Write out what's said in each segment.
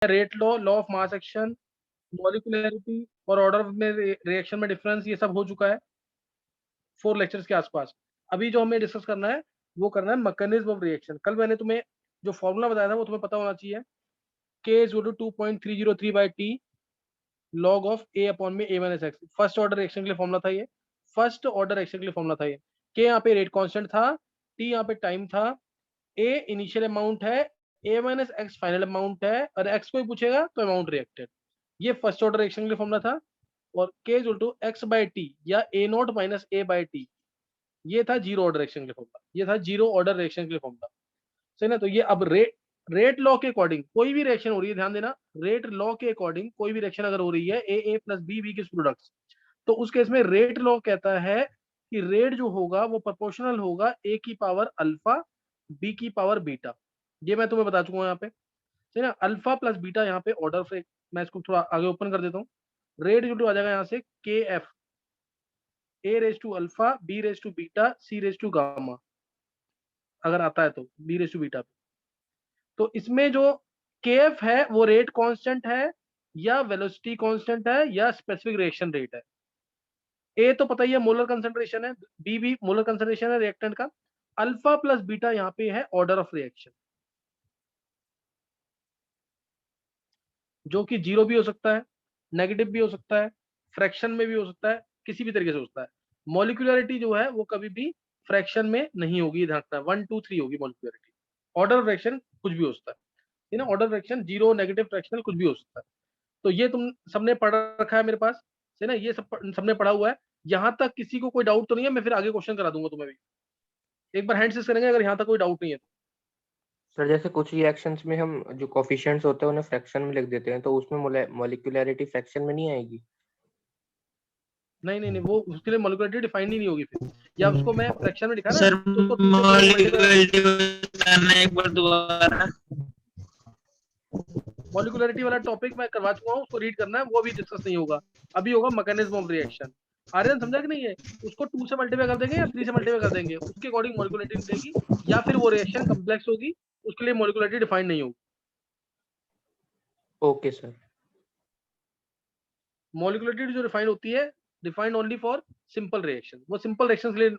Rate law, law of mass action, molecularity और order में reaction में डिफरेंस, ये सब हो चुका है 4 लेक्चर्स के आसपास। अभी जो हमें डिस्कस करना है वो करना है मैकेनिज्म ऑफ रिएक्शन। कल मैंने तुम्हें जो फॉर्मूला बताया था वो तुम्हें पता होना चाहिए, K is equal to 2.303 by T log of A upon में A minus x. First order reaction के लिए फॉर्मूला था ये, फर्स्ट ऑर्डर रिएक्शन के लिए फॉर्मूला था ये। K यहाँ पे रेट कांस्टेंट था, T यहाँ पे टाइम था, A इनिशियल अमाउंट है, A minus x final amount है, और एक्स कोई पूछेगा तो अमाउंट रिएक्टेड। ये फर्स्ट ऑर्डर रिएक्शन के लिए फॉर्मूला था। और K is equal to x by t या A not minus A by t, ये था जीरो ऑर्डर रिएक्शन के लिए फॉर्मूला, ये था जीरो ऑर्डर रिएक्शन के लिए फॉर्मूला। सही ना। तो ये अब रेट लॉ के अकॉर्डिंग कोई भी रिएक्शन हो रही है, ध्यान देना, रेट लॉ के अकॉर्डिंग कोई भी रिएक्शन अगर हो रही है ए प्लस बी बी के प्रोडक्ट्स, तो उस केस में रेट लॉ कहता है कि रेट जो होगा वो प्रोपोर्शनल होगा ए की पावर अल्फा बी की पावर बीटा। ये मैं तुम्हें बता चुका हूँ यहाँ पे। सही ना। अल्फा प्लस बीटा यहाँ पे ऑर्डर से, मैं इसको थोड़ा आगे ओपन कर देता हूँ। रेट जो आ जाएगा यहाँ से के F A raise to alpha B raise to beta C raise to gamma, अगर आता है तो बी रेज टू बीटा। तो इसमें जो के एफ है वो रेट कांस्टेंट है या वेलोसिटी कांस्टेंट है या स्पेसिफिक रिएक्शन रेट है। ए तो पता ही है मोलर कंसंट्रेशन है, बी भी मोलर कंसंट्रेशन है रिएक्टेंट का। अल्फा प्लस बीटा यहाँ पे है ऑर्डर ऑफ रिएक्शन, जो कि जीरो भी हो सकता है, नेगेटिव भी हो सकता है, फ्रैक्शन में भी हो सकता है, किसी भी तरीके से हो सकता है। मॉलिक्यूलरिटी जो है वो कभी भी फ्रैक्शन में नहीं होगी, ध्यान रखना, 1 2 3 होगी मॉलिक्यूलरिटी। ऑर्डर ऑफ रिएक्शन कुछ भी हो सकता है ना, order fraction zero negative fractional कुछ भी हो सकता है। तो ये तुम सबने पढ़ रखा है मेरे पास है ना, ये सब सबने पढ़ा हुआ है। यहाँ तक किसी को कोई डाउट तो नहीं है? मैं फिर आगे क्वेश्चन करा दूंगा तुम्हें भी, एक बार हैंड से करेंगे अगर यहाँ तक कोई डाउट नहीं है तो। सर जैसे कुछ रिएक्शंस में हम जो कोफिशिएंट्स होते हैं उन्हें फ्रैक्शन में लिख देते हैं, तो उसमें मॉलिक्यूलरिटी फ्रैक्शन में नहीं आएगी? नहीं नहीं नहीं, वो उसके लिए मॉलिक्यूलरिटी डिफाइन ही नहीं होगी फिर, या उसको मैं फ्रैक्शन में दिखा ना सर तो उसको 2 से मल्टीप्लाई। मॉलिक्यूलरिटी बताना एक बार दोबारा। मॉलिक्यूलरिटी वाला टॉपिक मैं करवा चुका हूँ, उसको रीड करना है, वो अभी डिस्कस नहीं होगा। अभी होगा मैकेनिज्म ऑफ रिएक्शन। आर्यन समझा कि नहीं है? उसको 2 से मल्टीप्लाई कर देंगे या 3 से मल्टीप्लाई कर देंगे, उसके अकॉर्डिंग मॉलिक्यूलरिटी निकलेगी, या फिर वो रिएक्शन कम्प्लेक्स होगी, उसके लिए मॉलिक्यूलरिटी डिफाइन नहीं होगी। Okay sir. मॉलिक्यूलरिटी जो डिफाइन होती है, defined only for simple reaction, वो सिंपल रिएक्शन के लिए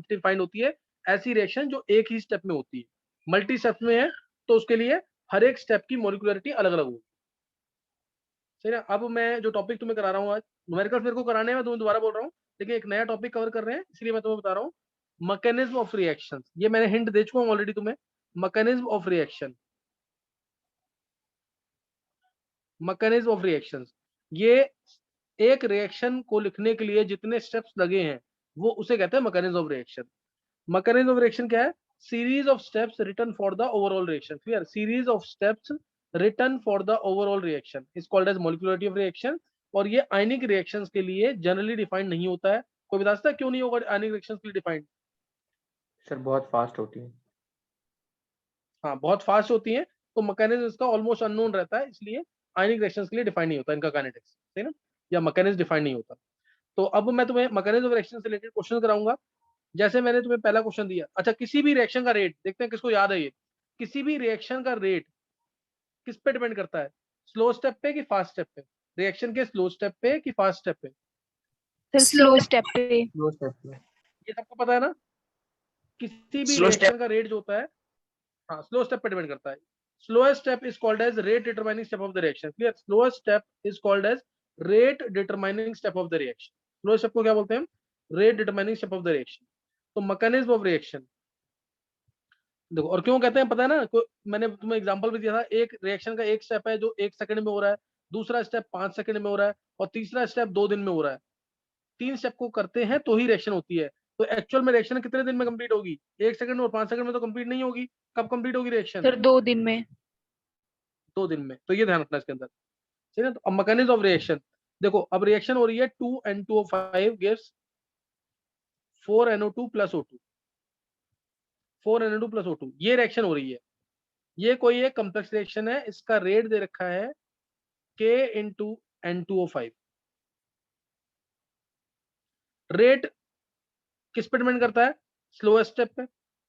डिफाइंड होती है। ऐसी रिएक्शन जो एक ही स्टेप में होती है, मल्टी स्टेप में है तो उसके लिए हर एक स्टेप की मॉलिक्यूलरिटी अलग अलग होगी। सही है। अब मैं जो टॉपिक तुम्हें करा रहा हूँ आज, न्यूमेरिकल्स मेरे को कराने हैं, मैं तुम्हें दोबारा बोल रहा हूँ, लेकिन एक नया टॉपिक कवर कर रहे हैं इसलिए मैं तुम्हें बता रहा हूँ। मैकेनिज्म ऑफ रिएक्शन, ये मैंने हिंट दे चुका हूँ ऑलरेडी तुम्हें। Mechanism of reaction, mechanism of reaction, ये एक रिएक्शन को लिखने के लिए जितने स्टेप्स लगे हैं वो उसे कहते हैं mechanism of reaction. Mechanism of reaction क्या है? Series of steps written for the overall reaction. Clear? Series of steps written for the overall reaction is called as molecularity of reaction. और ये आयनिक रिएक्शंस के लिए जनरली डिफाइंड नहीं होता है। कोई बता सकता है क्यों नहीं होगा आयनिक रिएक्शंस के लिए डिफाइंड? सर बहुत फास्ट होती है। हाँ, बहुत फास्ट होती है, तो मैकेनिज्म इसका ऑलमोस्ट अननोन रहता है, इसलिए आयनिक रिएक्शंस के लिए डिफाइंड नहीं होता इनका काइनेटिक्स, सही ना, या मैकेनिज्म डिफाइंड नहीं होता। तो अब मैं तुम्हें मैकेनिज्म ऑफ रिएक्शन से रिलेटेड क्वेश्चन कराऊंगा। जैसे मैंने तुम्हें पहला क्वेश्चन दिया, अच्छा किसी भी रिएक्शन का रेट, देखते हैं किसको याद है ये, किसी भी रिएक्शन का रेट किस पे डिपेंड करता है? स्लो स्टेप पे कि फास्ट स्टेप पे? रिएक्शन के स्लो स्टेप पे कि फास्ट स्टेप पे? स्लो स्टेप पे। स्लो स्टेप में। ये सबको पता है ना? किसी भी स्लो रिएक्शन स्टेप। का रेट जो होता है, हाँ, स्लो स्टेप पे डिपेंड करता है। Slowest step is called as rate determining step of the reaction. Clear? Slowest step is called as rate determining step of the reaction. Slow step को क्या बोलते हैं? Rate determining step of the reaction. तो mechanism of reaction देखो, और क्यों कहते हैं पता है ना? मैंने तुम्हें एग्जांपल भी दिया था, एक रिएक्शन का एक स्टेप है जो 1 सेकंड में हो रहा है, दूसरा स्टेप 5 सेकंड में हो रहा है, और तीसरा स्टेप 2 दिन में हो रहा है। 3 स्टेप को करते हैं तो ही रिएक्शन होती है। तो एक्चुअल में रिएक्शन कितने दिन में कंप्लीट होगी? 1 सेकंड और 5 सेकंड में तो कंप्लीट नहीं होगी। कब कंप्लीट होगी रिएक्शन? सर 2 दिन में। 2 दिन में। तो ये ध्यान रखना इसके अंदर, ठीक है। तो अब मैकेनिज्म ऑफ रिएक्शन देखो, अब रिएक्शन हो रही है 2N2O5 gives 4NO2 plus O2, 4NO2 plus O2, ये रिएक्शन हो रही है। ये कोई एक कम्प्लेक्स रिएक्शन है, इसका रेट दे रखा है K इंटू N2O5। रेट किस पे डिपेंड करता है? स्लोएस्ट स्टेप पे।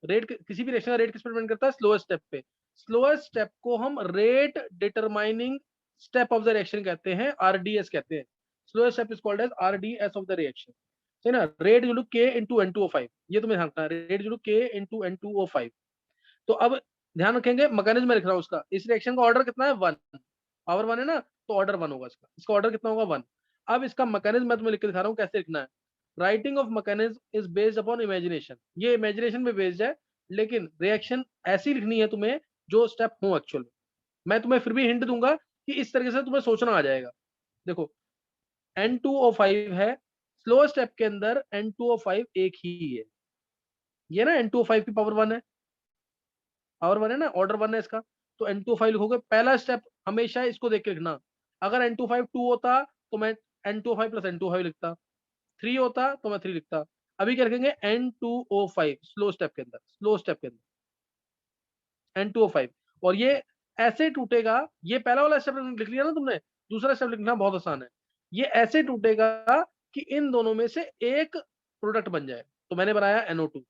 रेट किसी भी रिएक्शन का रेट किस पे डिपेंड करता है? स्लोएस्ट स्टेप पे। स्लोएस्ट स्टेप को हम rate determining step of the reaction कहते हैं, RDS कहते हैं। Slowest step is called as RDS of the reaction, है ना। Rate equal to K into N2O5, ये तुम्हें ध्यान रखना है, rate equal to K into N2O5। तो अब ध्यान रखेंगे, मैकेनिज्म में लिख रहा हूँ उसका, इस रिएक्शन का ऑर्डर कितना है 1, पावर 1 है ना, तो ऑर्डर 1 होगा इसका, इसका ऑर्डर कितना होगा 1। अब इसका मैकेनिज्म मैं तुम्हें लिख के दिखा रहा हूँ कैसे लिखना है। Writing of mechanism is based upon imagination, ये इमेजिनेशन पे बेस्ड है, लेकिन रिएक्शन ऐसी लिखनी है तुम्हें जो स्टेप हो एक्चुअल में। मैं तुम्हें फिर भी हिंट दूंगा कि इस तरीके से तुम्हें सोचना आ जाएगा। देखो N2O5 है, स्लो स्टेप के अंदर N2O5 एक ही है, ये ना N2O5 की पावर 1 है, पावर 1 है ना, ऑर्डर 1 है इसका, तो N2O5 लिखोगे। पहला स्टेप हमेशा इसको देख के लिखना, अगर N2O5 2 होता तो मैं N2O5 प्लस N2O5 लिखता, 3 होता तो मैं 3 लिखता। अभी क्या लिखेंगे N2O5 स्लो स्टेप के अंदर, स्लो स्टेप के अंदर N2O5, और ये ऐसे टूटेगा, ये पहला वाला स्टेप लिख लिया ना तुमने, दूसरा स्टेप लिखना बहुत आसान है। ये ऐसे टूटेगा कि इन दोनों में से एक प्रोडक्ट बन जाए। तो मैंने बनाया NO2,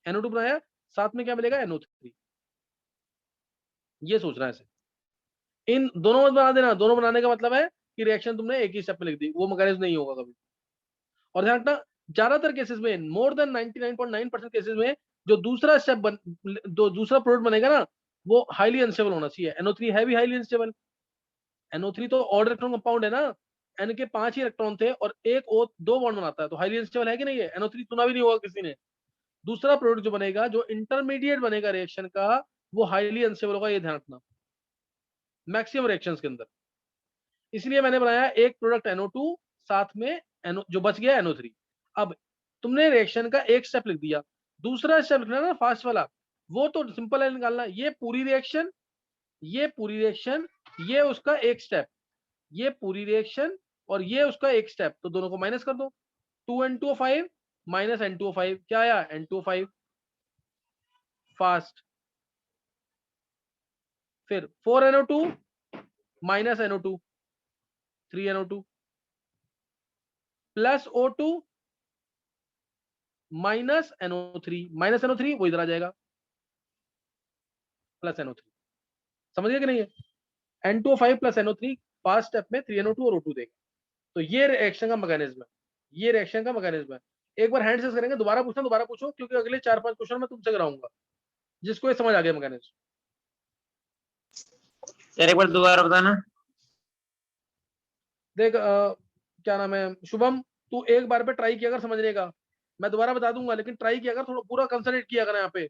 NO2 बनाया, साथ में क्या मिलेगा NO3, ये सोचना है ऐसे। इन दोनों मत बना देना, दोनों बनाने का मतलब है कि रिएक्शन तुमने एक ही स्टेप में लिख दी, वो मैकेनिज्म नहीं होगा कभी। और ध्यान रखना, ज्यादातर केसेस में, मोर देन 99.9% केसेस में, जो दूसरा स्टेप दूसरा प्रोडक्ट बनेगा ना, वो हाईली अनस्टेबल होना चाहिए। NO3 है भी हाईली अनस्टेबल, NO3 तो ऑड इलेक्ट्रॉन कंपाउंड है ना, N के 5 ही इलेक्ट्रॉन थे और एक O 2 बॉन्ड बनाता है, तो हाईली अनस्टेबल है कि नहीं है। NO3 सुना भी नहीं होगा किसी ने। दूसरा प्रोडक्ट जो बनेगा, जो इंटरमीडिएट बनेगा रिएक्शन का, वो हाईली अनस्टेबल होगा, ये ध्यान रखना मैक्सिमम रिएक्शंस के अंदर। इसलिए मैंने बनाया एक प्रोडक्ट NO2, साथ में जो बच गया NO3। अब तुमने रिएक्शन का एक स्टेप लिख दिया, दूसरा स्टेप लिखना ना फास्ट वाला, वो तो सिंपल है निकालना। ये पूरी रिएक्शन, ये पूरी रिएक्शन, ये उसका एक स्टेप, ये पूरी रिएक्शन और ये उसका एक स्टेप, तो दोनों को माइनस कर दो। 2N2O5 माइनस N2O5 क्या आया N2O5 फास्ट। फिर 4NO2 minus NO2 3NO2 plus O2 minus NO3, minus NO3 वो इधर आ जाएगा, प्लस NO3। समझ गए कि नहीं है। N2O5 plus NO3 fast step में 3NO2 और O2 देगा। तो ये रिएक्शन का मैकेनिज्म है, ये रिएक्शन का मैकेनिज्म है। एक बार हैंड से करेंगे, दोबारा पूछना, दोबारा पूछो, क्योंकि अगले 4-5 क्वेश्चन मैं तुमसे कराऊंगा, जिसको ये समझ आ गया मैकेनिज्म। सर एक बार दोबारा बताना। देख क्या नाम है शुभम, तू एक बार पे ट्राई किया कर समझने का, मैं दोबारा बता दूंगा, लेकिन ट्राई किया कर, थोड़ा पूरा कंसंट्रेट किया कर यहाँ पे।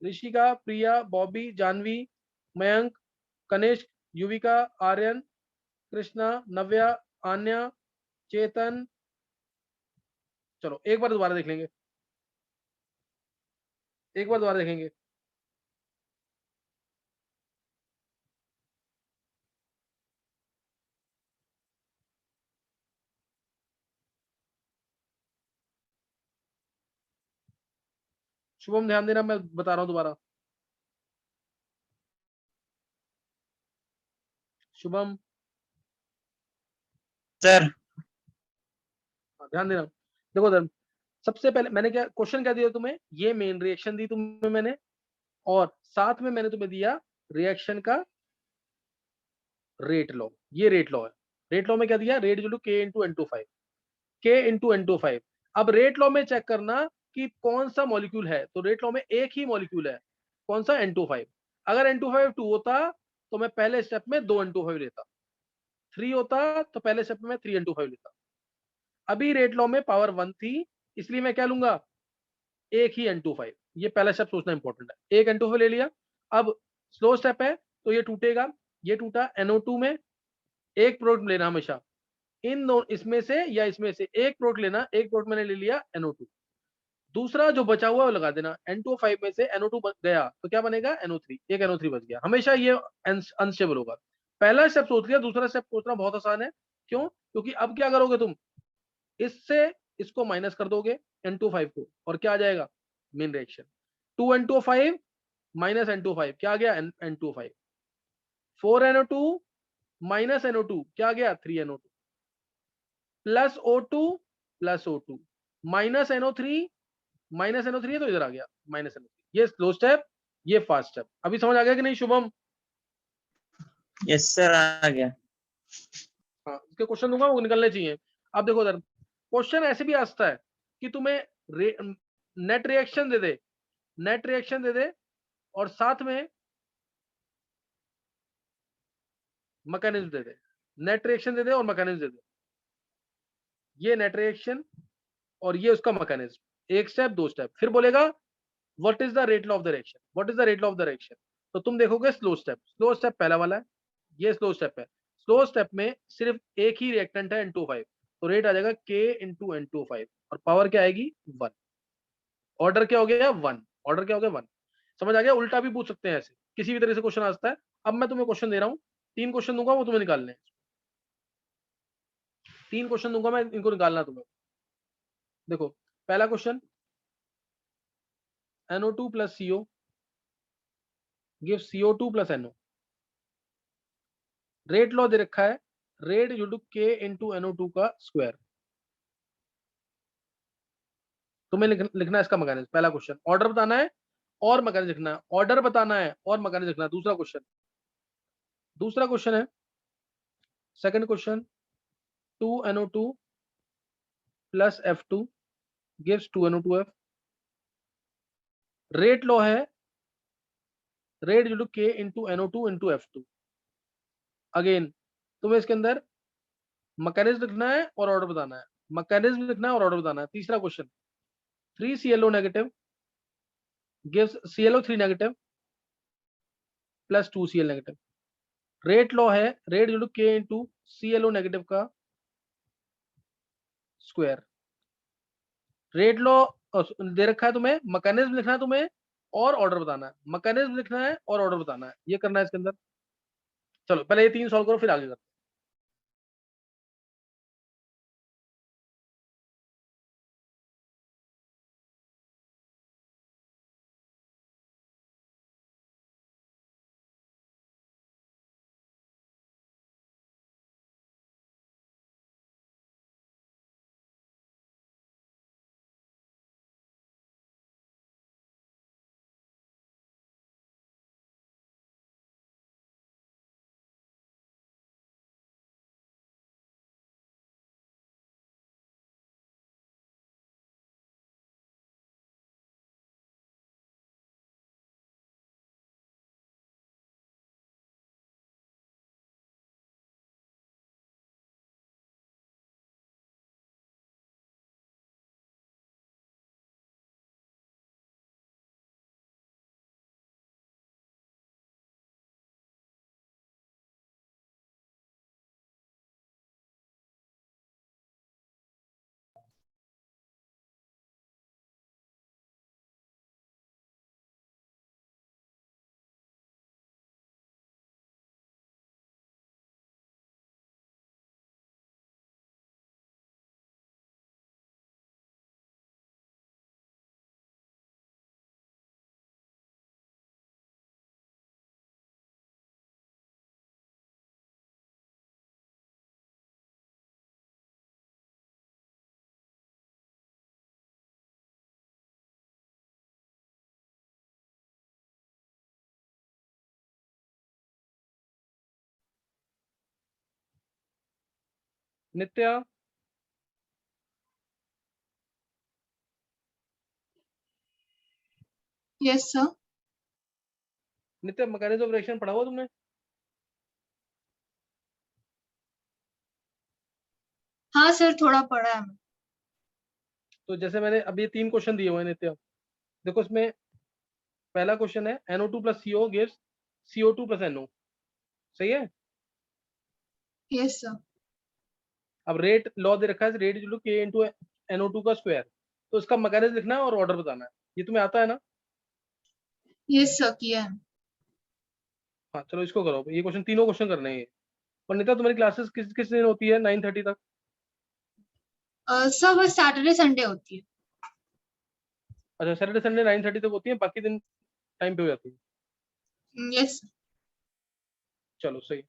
ऋषिका, प्रिया, बॉबी, जानवी, मयंक, कनिष्क, युविका, आर्यन, कृष्णा, नव्या, आन्या, चेतन। चलो एक बार दोबारा देख लेंगे, एक बार दोबारा देखेंगे। शुभम ध्यान देना, मैं बता रहा हूं दोबारा। शुभम सर ध्यान देना। देखो धर्म, सबसे पहले मैंने क्या क्वेश्चन क्या दिया तुम्हें, ये मेन रिएक्शन दी तुम्हें मैंने, और साथ में मैंने तुम्हें दिया रिएक्शन का रेट लॉ। ये रेट लॉ है। रेट लॉ में क्या दिया, rate equal to K into N2O5, K into N2O5। अब रेट लॉ में चेक करना कि कौन सा मॉलिक्यूल है, तो रेट लॉ में एक ही मॉलिक्यूल है, कौन सा N2O5। अगर N2O5 2 होता तो मैं पहले स्टेप में 2 N2O5 लेता, 3 होता तो पहले स्टेप में मैं 3 N2O5 लेता। अभी रेट लॉ में पावर 1 थी, इसलिए मैं क्या लूंगा, एक ही N2O5। ये पहला स्टेप सोचना इंपॉर्टेंट है, एक N2O5 ले लिया। अब स्लो स्टेप है तो ये टूटेगा, ये टूटा, NO2 में एक प्रोडक्ट लेना हमेशा, इन दो इसमें से या इसमें से एक प्रोडक्ट लेना, एक प्रोडक्ट मैंने ले लिया NO2, दूसरा जो बचा हुआ वो लगा देना। N2O5 में से NO2 बच गया तो क्या बनेगा NO3, एक NO3 बच गया। हमेशा ये अनस्टेबल होगा। पहला स्टेप सोच लिया, दूसरा स्टेप सोचना बहुत आसान है। क्यों, क्योंकि अब क्या करोगे तुम, इससे इसको माइनस कर दोगे N2O5 को, और क्या आ जाएगा main reaction, 2N2O5 minus N2O5 क्या आ गया N2O5, 4NO2 माइनस NO2 क्या आ गया 3NO2, plus O2 plus O2 minus NO3, minus NO3 है तो इधर आ गया माइनस NO3। ये स्लो स्टेप ये फर्स्ट स्टेप। अभी समझ आ गया कि नहीं शुभम? यस सर, आ गया। हाँ, इसके क्वेश्चन दूंगा वो निकलने चाहिए। अब देखो इधर क्वेश्चन ऐसे भी आ सकता है कि तुम्हें नेट रिएक्शन दे दे, नेट रिएक्शन दे दे और साथ में मैकेनिज्म दे दे, नेट रिएक्शन दे दे और मैकेनिज्म दे दे। ये नेट रिएक्शन और ये उसका मैकेनिज्म, एक स्टेप दो स्टेप। फिर बोलेगा what is the rate law of the reaction, what is the rate law of the reaction. तो तुम देखोगे स्लो स्टेप, स्लो स्टेप पहला वाला है, ये स्लो स्टेप है। स्लो स्टेप में सिर्फ एक ही रिएक्टेंट है N2O5, तो रेट आ जाएगा K इंटू N2O5 और पावर क्या आएगी 1। ऑर्डर क्या हो गया 1, ऑर्डर क्या हो गया 1। समझ आ गया? उल्टा भी पूछ सकते हैं ऐसे, किसी भी तरह से क्वेश्चन आ सकता है। अब मैं तुम्हें क्वेश्चन दे रहा हूँ, 3 क्वेश्चन दूंगा, वो तुम्हें निकालने हैं। 3 क्वेश्चन दूंगा मैं, इनको निकालना है तुम्हें। देखो पहला question, NO2 plus CO gives CO2 plus NO। Rate law दे रखा है, rate equal to K into NO2 का स्क्वायर। तुम्हें लिखना है इसका मैकेनिज्म। पहला क्वेश्चन, ऑर्डर बताना है और मैकेनिज्म लिखना है, ऑर्डर बताना है और मैकेनिज्म लिखना है। दूसरा क्वेश्चन है, second question, 2NO2 plus F2 gives 2NO2F। Rate law है rate equal to K into NO2 into F2। अगेन तुम्हें इसके अंदर मैकेनिज्म लिखना है और ऑर्डर बताना है, मैकेनिज्म लिखना है और ऑर्डर बताना है। तीसरा question, 3ClO negative gives ClO3 negative plus 2Cl negative. Rate law है rate equal to K into ClO negative का स्क्वायर। रेट लॉ दे रखा है तुम्हें, मैकेनिज्म लिखना है तुम्हें और ऑर्डर बताना है, मैकेनिज्म लिखना है और ऑर्डर बताना है, ये करना है इसके अंदर। चलो पहले ये 3 सॉल्व करो फिर आगे करते हैं। Nitya, yes sir. Nitya mechanism of reaction पढ़ा हुआ तुमने? हाँ सर, थोड़ा पढ़ा है। तो जैसे मैंने अभी 3 क्वेश्चन दिए हुए हैं नित्या, देखो इसमें पहला क्वेश्चन है NO2 plus CO gives CO2 plus NO, सही है? Yes sir. अब रेट लॉ दे रखा है rate equal to K into NO2 का स्क्वायर, तो इसका मैकेनिज्म लिखना है और ऑर्डर बताना है। ये तुम्हें आता है ना? यस सर, किया है। हाँ चलो इसको करो, ये क्वेश्चन तीनों क्वेश्चन करने हैं ये। और नित्या तुम्हारी क्लासेस किस किस दिन होती है 9:30 तक? सर बस सैटरडे संडे होती है। अच्छा सैटरडे संडे 9:30 तक होती है, बाकी दिन टाइम पे हो जाती है। यस। चलो सही।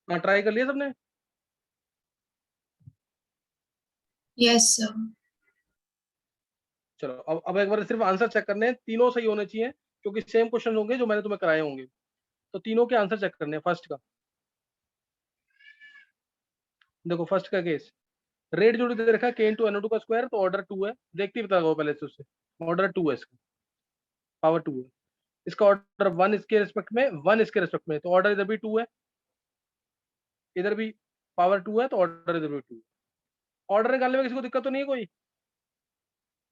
हाँ ट्राई कर लिया सबने? Yes sir. चलो अब एक बार सिर्फ आंसर चेक करने हैं, तीनों सही होने चाहिए क्योंकि सेम क्वेश्चन होंगे जो मैंने तुम्हें कराए होंगे, तो तीनों के आंसर चेक करने हैं। फर्स्ट का देखो, फर्स्ट का केस रेट जो दे रखा है k इंटू NO2 का स्क्वायर, तो ऑर्डर 2 है, देखते ही बता दो पहले से उससे, ऑर्डर 2 है, इसका पावर 2 है, इसका ऑर्डर 1 इसके रिस्पेक्ट में, 1 इसके रिस्पेक्ट में, तो ऑर्डर इधर भी 2 है, इधर भी पावर 2 है, तो ऑर्डर इधर भी 2 है। ऑर्डर निकालने में किसी को दिक्कत तो नहीं है कोई?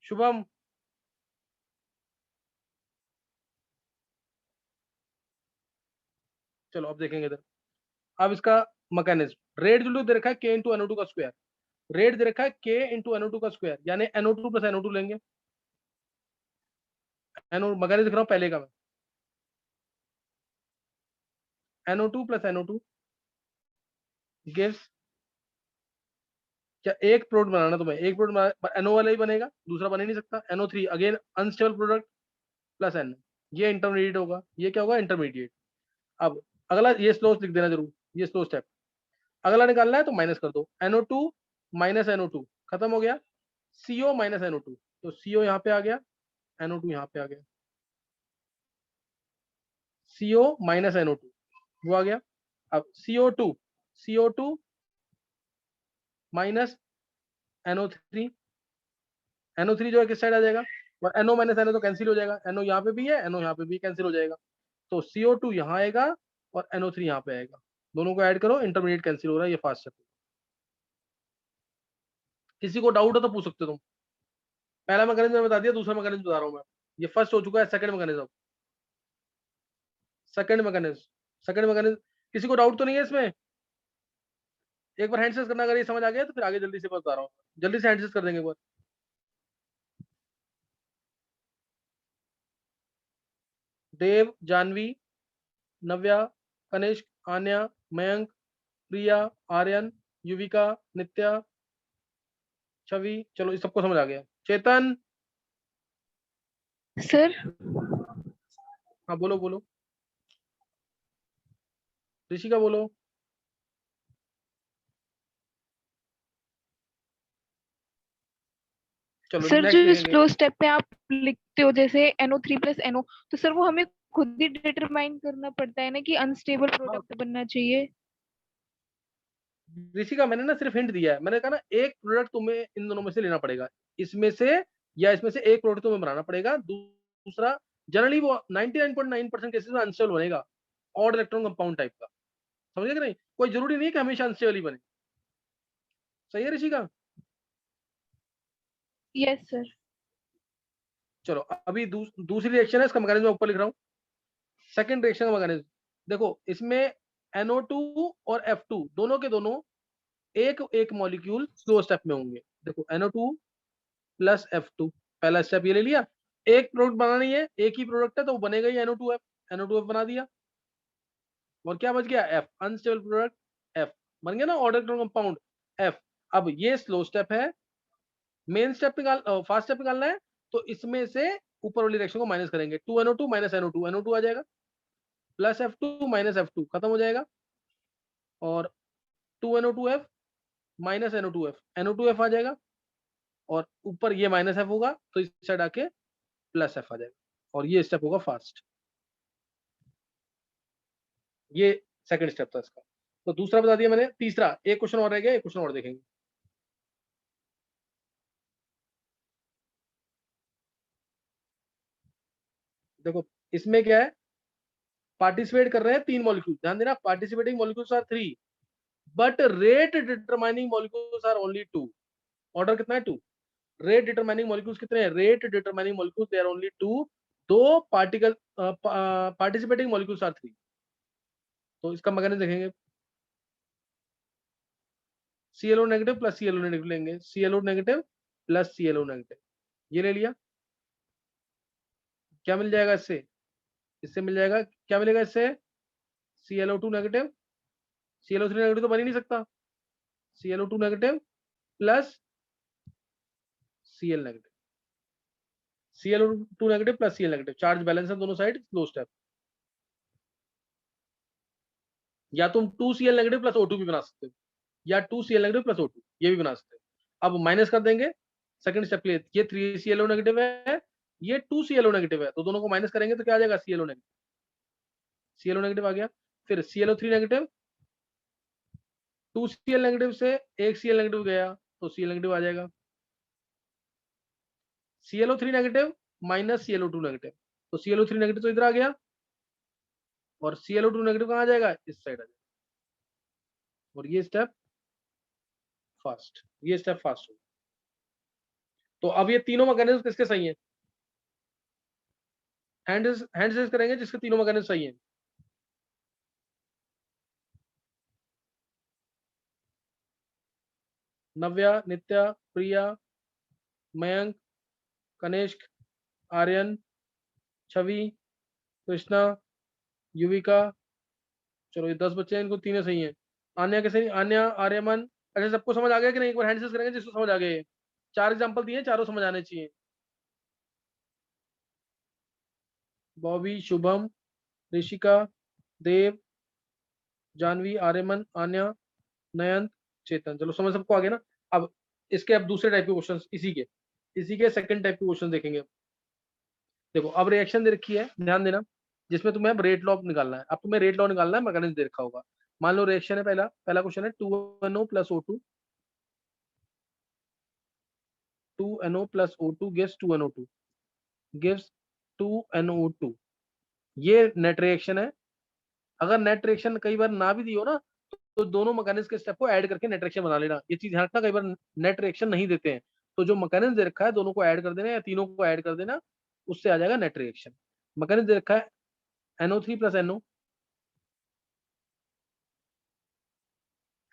शुभम, चलो अब देखेंगे इधर। अब इसका मैकेनिज्म, रेट जो दे रखा है k इंटू NO2 का स्क्वायर, रेट दे रखा है k इंटू NO2 का स्क्वायर, यानी NO2 प्लस NO2 लेंगे। मैकेनिज्म दिख रहा हूँ पहले का मैं, NO2 प्लस NO2 गिव्स, क्या एक प्रोडक्ट बनाना तुम्हें, एक प्रोडक्ट NO वाला ही बनेगा, दूसरा बन ही नहीं सकता। NO3 again unstable product plus N, ये इंटरमीडिएट होगा, ये क्या होगा, इंटरमीडिएट। अब अगला ये स्लो लिख देना जरूर, ये स्लो स्टेप। अगला निकालना है तो माइनस कर दो, NO2 माइनस NO2 खत्म हो गया, CO माइनस NO2, तो CO यहाँ पे आ गया, NO2 यहाँ पे आ गया, CO माइनस NO2 वो आ गया। अब CO2 माइनस NO3, NO3 जो है किस साइड आ जाएगा, और NO माइनस NO तो कैंसिल हो जाएगा, NO यहाँ पे भी है, NO यहाँ पे भी कैंसिल हो जाएगा, तो CO2 यहाँ आएगा और NO3 यहाँ पे आएगा, दोनों को ऐड करो, इंटरमीडिएट कैंसिल हो रहा है, ये फास्ट स्टेप। किसी को डाउट हो तो पूछ सकते हो तुम। पहला मैकेनिज्म बता दिया, दूसरा मैकेनिज्म बता रहा हूँ मैं, ये फर्स्ट हो चुका है, सेकंड मैकेनिज्म, किसी को डाउट तो नहीं है इसमें? एक बार हैंडसेस करना, अगर ये समझ आ गया तो फिर आगे जल्दी से बता रहा हूँ, जल्दी से हैंडसेस कर देंगे एक बार। देव, जानवी, नव्या, कनिष्क, आन्या, मयंक, प्रिया, आर्यन, युविका, नित्या, छवि, चलो इस सबको समझ आ गया। चेतन, सर हाँ बोलो बोलो, ऋषिका बोलो। चलो सर नेक्स्ट जो देखेंगे। स्लो स्टेप पे आप लिखते हो जैसे NO3 प्लस NO, तो सर वो हमें खुद ही डिटरमाइन करना पड़ता है ना कि अनस्टेबल प्रोडक्ट बनना चाहिए। ऋषिका मैंने ना सिर्फ हिंट दिया है, मैंने कहा ना एक प्रोडक्ट तुम्हें इन दोनों में से लेना पड़ेगा, इसमें से या इसमें से एक प्रोडक्ट तुम्हें बनाना पड़ेगा, दूसरा जनरली वो 99.9% केसेस में अनस्टेबल बनेगा, ऑड इलेक्ट्रॉन कंपाउंड टाइप का, समझे कि नहीं? कोई जरूरी नहीं कि हमेशा अनस्टेबल ही बने। सही है ऋषिका? Yes sir. चलो अभी दूसरी रिएक्शन है, इसका मैकेनिज्म ऊपर लिख रहा हूँ। सेकंड रिएक्शन का मैकेनिज्म देखो, इसमें NO2 और F2 दोनों के दोनों एक एक मॉलिक्यूल स्लो स्टेप में होंगे। देखो NO2 प्लस F2, पहला स्टेप ये ले लिया, एक प्रोडक्ट बनाना ही है, एक ही प्रोडक्ट है तो वो बनेगा ही NO2F, NO2F बना दिया, और क्या बच गया, F, अनस्टेबल प्रोडक्ट F बन गया ना, ऑर्डर कंपाउंड F। अब ये स्लो स्टेप है, मेन स्टेप निकाल, फास्ट स्टेप निकालना है, तो इसमें से ऊपर वाली रिएक्शन को माइनस करेंगे, 2NO2 माइनस NO2 आ जाएगा, प्लस F2 माइनस F2 खत्म हो जाएगा, और 2NO2F माइनस NO2F आ जाएगा, और ऊपर ये माइनस F होगा तो इस साइड आके प्लस F आ जाएगा, और ये स्टेप होगा फास्ट। ये सेकंड स्टेप था इसका। तो दूसरा बता दिया मैंने, तीसरा एक क्वेश्चन और रह गया, एक क्वेश्चन और देखेंगे। देखो इसमें क्या है, पार्टिसिपेट कर रहे हैं 3 मॉलिक्यूल, ध्यान देना, participating molecules are 3 but rate determining molecules are only 2। Order कितना है, 2। रेट डिटरमाइनिंग मॉलिक्यूल्स कितने हैं, rate determining molecules they are only 2, दो पार्टिकल पार्टिसिपेटिंग मॉलिक्यूल्स आर 3। तो इसका मैकेनिज्म देखेंगे, ClO negative plus ClO negative लेंगे, ClO negative plus ClO negative, ये ले लिया, क्या मिल जाएगा इससे, इससे मिल जाएगा, क्या मिलेगा इससे, ClO2 नेगेटिव, ClO3 नेगेटिव तो बन ही नहीं सकता, ClO2 negative plus Cl negative, ClO2 negative plus Cl negative, charge balance है दोनों साइड, स्लो स्टेप। या तुम 2Cl नेगेटिव प्लस O2 भी बना सकते हो, या 2Cl नेगेटिव प्लस O2 ये भी बना सकते हो। अब माइनस कर देंगे सेकंड स्टेप के लिए, ये 3ClO नेगेटिव है, ये 2ClO नेगेटिव है, तो दोनों को माइनस करेंगे तो क्या आ जाएगा, ClO नेगेटिव, ClO नेगेटिव आ गया। फिर ClO3 नेगेटिव, 2Cl नेगेटिव से एक Cl नेगेटिव गया तो Cl नेगेटिव आ जाएगा, ClO3 negative minus ClO2 negative, तो ClO3 नेगेटिव तो इधर आ गया, और ClO2 नेगेटिव कहाँ आ जाएगा, इस साइड आ जाएगा, और ये स्टेप फास्ट, ये स्टेप फास्ट हो। तो अब ये तीनों मैकेनिज्म किसके सही हैं, हैंड रेज करेंगे जिसके तीनों मैकेनिज्म सही हैं। नव्या, नित्या, प्रिया, मयंक, कनिष्क, आर्यन, छवि, कृष्णा, युविका, चलो ये 10 बच्चे हैं, इनको तीनों सही हैं। आन्या कैसे नहीं, आन्या, आर्यमन, अच्छा सबको समझ आ गया कि नहीं, एक बार हैंड रेज करेंगे जिसको समझ आ गया। 4 एग्जांपल दिए, चारों समझ आने चाहिए। बॉबी, शुभम, ऋषिका, देव, जानवी, आर्यमन, आन्या, नयन, चेतन, चलो समझ सबको आ गया ना। अब इसके अब दूसरे टाइप के क्वेश्चन, इसी के सेकंड टाइप के क्वेश्चन देखेंगे। देखो अब रिएक्शन दे रखी है, ध्यान देना, जिसमें तुम्हें अब रेट लॉ निकालना है। अब तुम्हें रेट लॉ निकालना है, मैकेनिज्म दे रखा होगा। मान लो रिएक्शन है, पहला क्वेश्चन है 2NO plus O2, 2NO plus O2 gives 2NO2 gives 2NO2, ये नेट रिएक्शन है। अगर नेट रिएक्शन कई बार ना भी दी हो ना, तो दोनों मैकेनिज्म के स्टेप को ऐड करके नेट रिएक्शन बना लेना। ये चीज ध्यान रखना, कई बार नेट रिएक्शन नहीं देते हैं, तो जो मैकेनिज्म दे रखा है दोनों को ऐड कर देना या तीनों को ऐड कर देना, उससे आ जाएगा नेट रिएक्शन। मैकेनिज्म दे रखा है NO3 plus NO,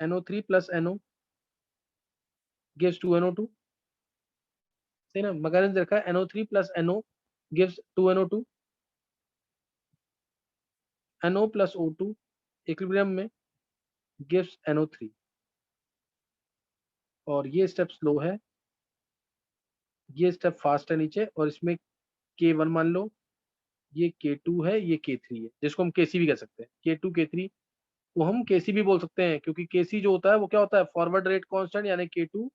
NO3 plus NO gives 2NO2, सही ना। मैकेनिज्म दे रखा है NO3 plus NO gives 2NO2, NO plus O2 equilibrium में gives NO3, और ये स्टेप स्लो है, ये स्टेप फास्ट है नीचे, और इसमें K1 मान लो, ये K2 है, ये K3 है, जिसको हम KC भी कह सकते हैं। K2 K3 को हम KC भी बोल सकते हैं, क्योंकि KC जो होता है वो क्या होता है, फॉरवर्ड रेट कांस्टेंट यानी K2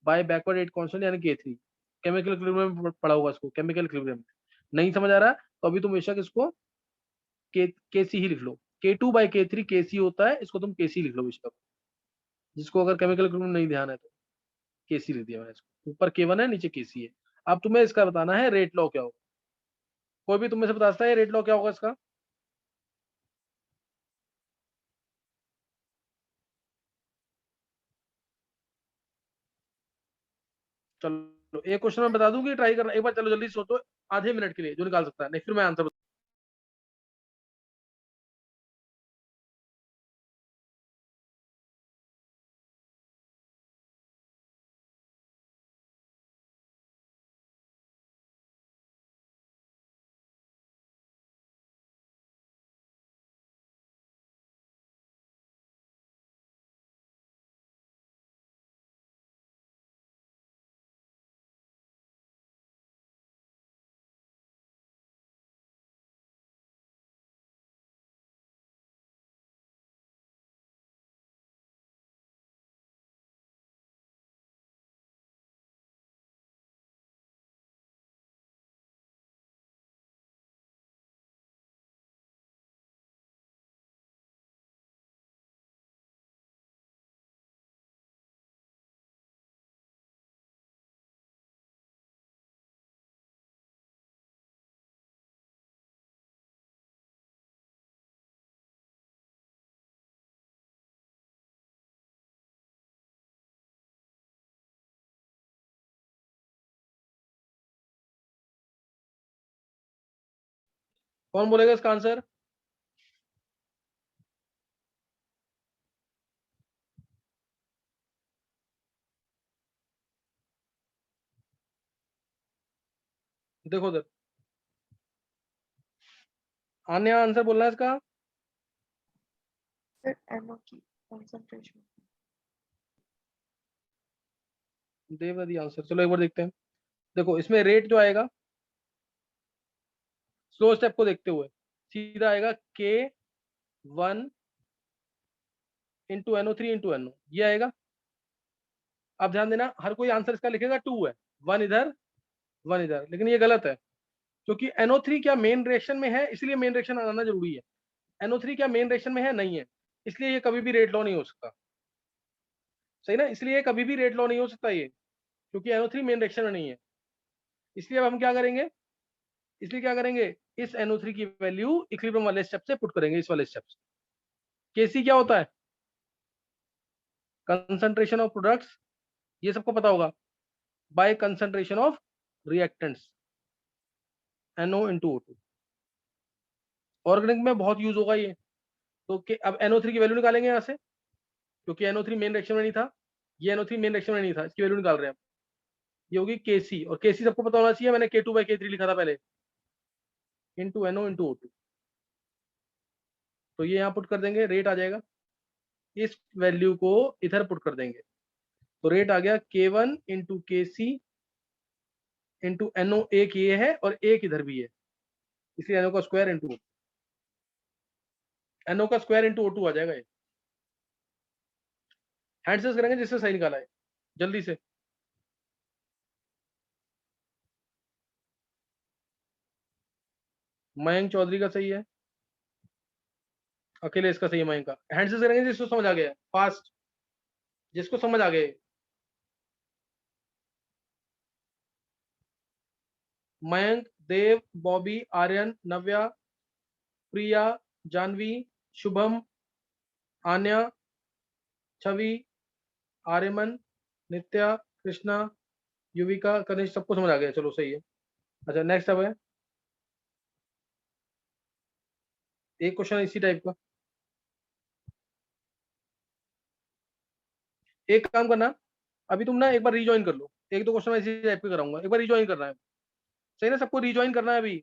bye backward rate constant यानी K3। केमिकल इक्विलिब्रियम में पढ़ा होगा इसको, केमिकल इक्विलिब्रियम। नहीं समझ आ रहा है तो अभी तुम बेशक इसको KC ही लिख लो, K2 बाय K3 KC होता है, इसको तुम KC लिख लो बेशक, जिसको अगर केमिकल इक्विलिब्रियम नहीं ध्यान है तो KC लिख दिया मैंने इसको, ऊपर K1 है नीचे KC है। अब तुम्हें इसका बताना है रेट लॉ क्या होगा। कोई भी तुम में से बता सकता है रेट लॉ क्या होगा इसका, चलो एक क्वेश्चन मैं बता दूं कि ट्राई करना एक बार, चलो जल्दी सोचो आधे मिनट के लिए, जो निकाल सकता है, नहीं फिर मैं आंसर कौन बोलेगा इसका आंसर, देखो उधर आने आंसर बोलना है इसका, सर NO की कंसंट्रेशन। देवदत्त आंसर, चलो एक बार देखते हैं। देखो इसमें रेट जो आएगा, स्लो स्टेप को देखते हुए सीधा आएगा K1 into NO3 into NO, ये आएगा। अब ध्यान देना, हर कोई आंसर इसका लिखेगा 2 है, 1 इधर 1 इधर, लेकिन ये गलत है, क्योंकि NO3 क्या मेन रिएक्शन में है, इसलिए मेन रिएक्शन आना जरूरी है। NO3 क्या मेन रिएक्शन में है, नहीं है, इसलिए ये कभी भी रेट लॉ नहीं हो सकता। सही ना, इसलिए ये कभी भी रेट लॉ नहीं हो सकता ये, क्योंकि NO3 मेन रिएक्शन में नहीं है। इसलिए अब हम क्या करेंगे, इसलिए क्या करेंगे, इस NO3 की वैल्यू इक्विलिब्रियम वाले स्टेप से पुट करेंगे, इस वाले स्टेप से। Kc क्या होता है, कंसंट्रेशन ऑफ प्रोडक्ट्स, ये सबको पता होगा, by concentration of reactants, NO into O2। Organic में बहुत यूज होगा ये। तो अब NO3 की वैल्यू निकालेंगे यहाँ से, क्योंकि NO3 मेन रिएक्शन में नहीं था, ये NO3 मेन रिएक्शन में नहीं था, इसकी वैल्यू निकाल रहे हैं। ये होगी Kc, और Kc सबको पता होना चाहिए, मैंने K2/K3 लिखा था पहले, इंटू NO इंटू O2। तो ये यहाँ पुट कर देंगे, रेट आ जाएगा, इस वैल्यू को इधर पुट कर देंगे, तो रेट आ गया K1 into Kc into NO, एक ये है और एक इधर भी है, इसलिए NO का स्क्वायर इंटू NO का स्क्वायर इंटू O2 आ जाएगा। ये हैंड से करेंगे जिससे सही निकाला है, जल्दी से। मयंक चौधरी का सही है, अखिलेश का सही है, मयंक का। हैंड से करेंगे जिसको समझ आ गया, फास्ट, जिसको समझ आ गए। मयंक, देव, बॉबी, आर्यन, नव्या, प्रिया, जानवी, शुभम, आन्या, छवि, आर्यमन, नित्या, कृष्णा, युविका, कनिष्ठ, सबको समझ आ गया, चलो सही है। अच्छा नेक्स्ट अब है एक क्वेश्चन इसी टाइप का। एक काम करना, अभी तुम ना एक बार रिज्वाइन कर लो, एक दो क्वेश्चन इसी टाइप के कराऊंगा, एक बार रिज्वाइन करना है, सही ना, सबको रिज्वाइन करना है अभी।